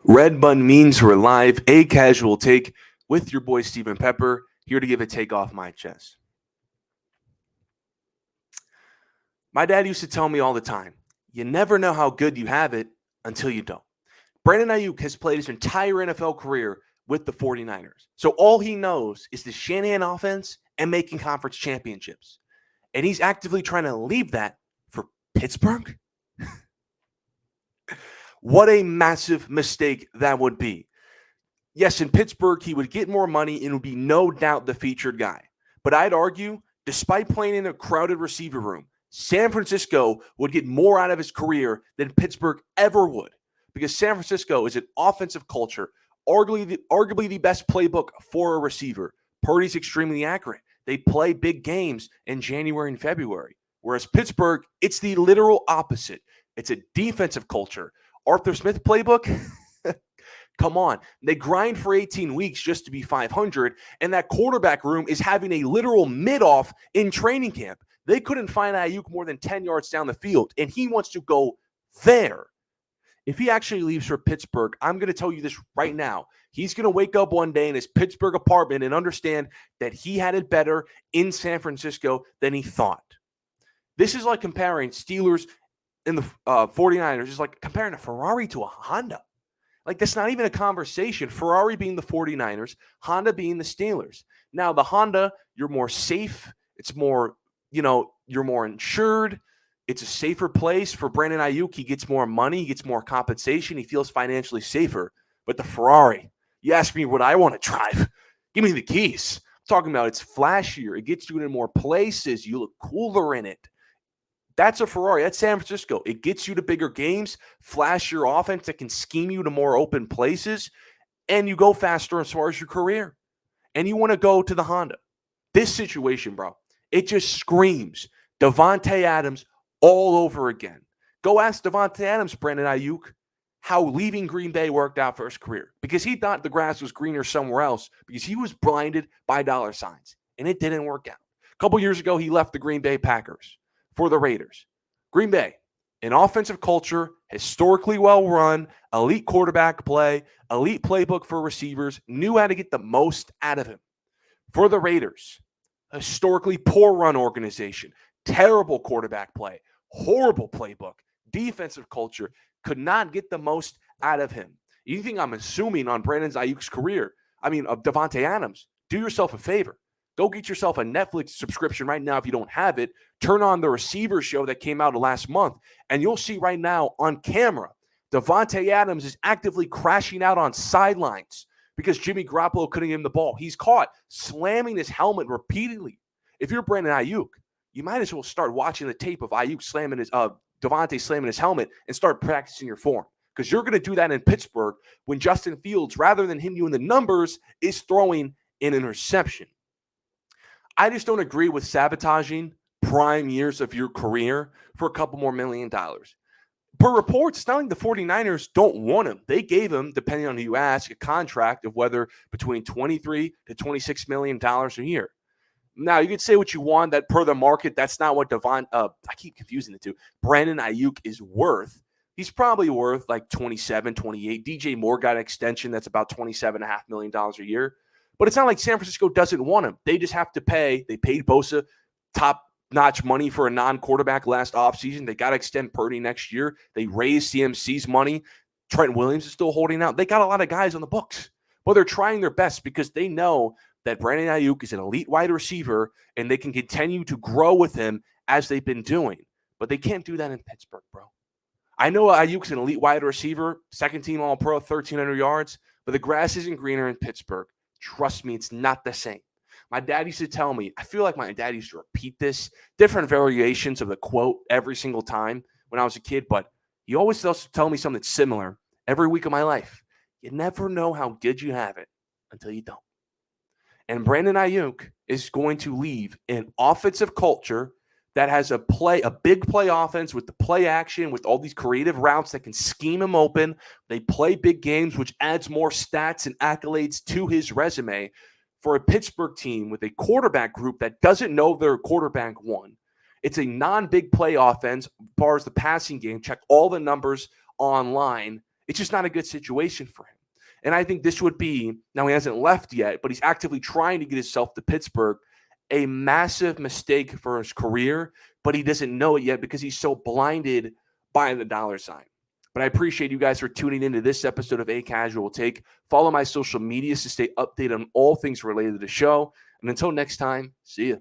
Red Bun means we're live, a casual take with your boy Stephen Pepper, here to give a take off my chest. My dad used to tell me all the time, you never know how good you have it until you don't. Brandon Aiyuk has played his entire NFL career with the 49ers. So all he knows is the Shanahan offense and making conference championships. And he's actively trying to leave that for Pittsburgh? What a massive mistake that would be. Yes, in Pittsburgh, he would get more money and would be no doubt the featured guy. But I'd argue, despite playing in a crowded receiver room, San Francisco would get more out of his career than Pittsburgh ever would. Because San Francisco is an offensive culture, arguably the best playbook for a receiver. Purdy's extremely accurate. They play big games in January and February. Whereas Pittsburgh, it's the literal opposite. It's a defensive culture. Arthur Smith playbook? Come on. They grind for 18 weeks just to be 500, and that quarterback room is having a literal mid-off in training camp. They couldn't find Aiyuk more than 10 yards down the field, and he wants to go there. If he actually leaves for Pittsburgh, I'm going to tell you this right now. He's going to wake up one day in his Pittsburgh apartment and understand that he had it better in San Francisco than he thought. This is like comparing Steelers and the 49ers. It's like comparing a Ferrari to a Honda. Like, that's not even a conversation. Ferrari being the 49ers, Honda being the Steelers. Now, the Honda, you're more safe. It's more, you're more insured. It's a safer place. For Brandon Aiyuk, he gets more money. He gets more compensation. He feels financially safer. But the Ferrari, you ask me what I want to drive. Give me the keys. I'm talking about it's flashier. It gets you into more places. You look cooler in it. That's a Ferrari. That's San Francisco. It gets you to bigger games, flash your offense that can scheme you to more open places, and you go faster as far as your career. And you want to go to the Honda. This situation, bro, it just screams Davante Adams all over again. Go ask Davante Adams, Brandon Aiyuk, how leaving Green Bay worked out for his career. Because he thought the grass was greener somewhere else because he was blinded by dollar signs. And it didn't work out. A couple years ago, he left the Green Bay Packers for the Raiders. Green Bay, an offensive culture, historically well run, elite quarterback play, elite playbook for receivers, knew how to get the most out of him. For the Raiders, historically poor run organization, terrible quarterback play, horrible playbook, defensive culture, could not get the most out of him. You think I'm assuming on Brandon Aiyuk's career, of Davante Adams, do yourself a favor. Go get yourself a Netflix subscription right now if you don't have it. Turn on the receiver show that came out last month, and you'll see right now on camera, Davante Adams is actively crashing out on sidelines because Jimmy Garoppolo couldn't give him the ball. He's caught slamming his helmet repeatedly. If you're Brandon Aiyuk, you might as well start watching the tape of Aiyuk slamming Davante slamming his helmet and start practicing your form. Because you're going to do that in Pittsburgh when Justin Fields, rather than him doing the numbers, is throwing an interception. I just don't agree with sabotaging prime years of your career for a couple more $1 million. Per reports, it's not like the 49ers don't want him. They gave him, depending on who you ask, a contract of whether between $23 to $26 million a year. Now, you could say what you want, that per the market, that's not what I keep confusing the two. Brandon Aiyuk is worth. He's probably worth like 27, 28. DJ Moore got an extension that's about $27.5 million a year. But it's not like San Francisco doesn't want him. They just have to pay. They paid Bosa top-notch money for a non-quarterback last offseason. They got to extend Purdy next year. They raised CMC's money. Trent Williams is still holding out. They got a lot of guys on the books. But they're trying their best because they know that Brandon Aiyuk is an elite wide receiver, and they can continue to grow with him as they've been doing. But they can't do that in Pittsburgh, bro. I know Ayuk's an elite wide receiver, second-team All-Pro, 1,300 yards, but the grass isn't greener in Pittsburgh. Trust me, it's not the same. My dad used to tell me, I feel like my dad used to repeat this, different variations of the quote every single time when I was a kid, but he always does tell me something similar every week of my life. You never know how good you have it until you don't. And Brandon Aiyuk is going to leave an offensive culture that has a big play offense with the play action, with all these creative routes that can scheme him open. They play big games, which adds more stats and accolades to his resume for a Pittsburgh team with a quarterback group that doesn't know their quarterback one. It's a non-big play offense as far as the passing game. Check all the numbers online. It's just not a good situation for him. And I think this would be, now he hasn't left yet, but he's actively trying to get himself to Pittsburgh, a massive mistake for his career, but he doesn't know it yet because he's so blinded by the dollar sign. But I appreciate you guys for tuning into this episode of A Casual Take. Follow my social medias to stay updated on all things related to the show. And until next time, see ya.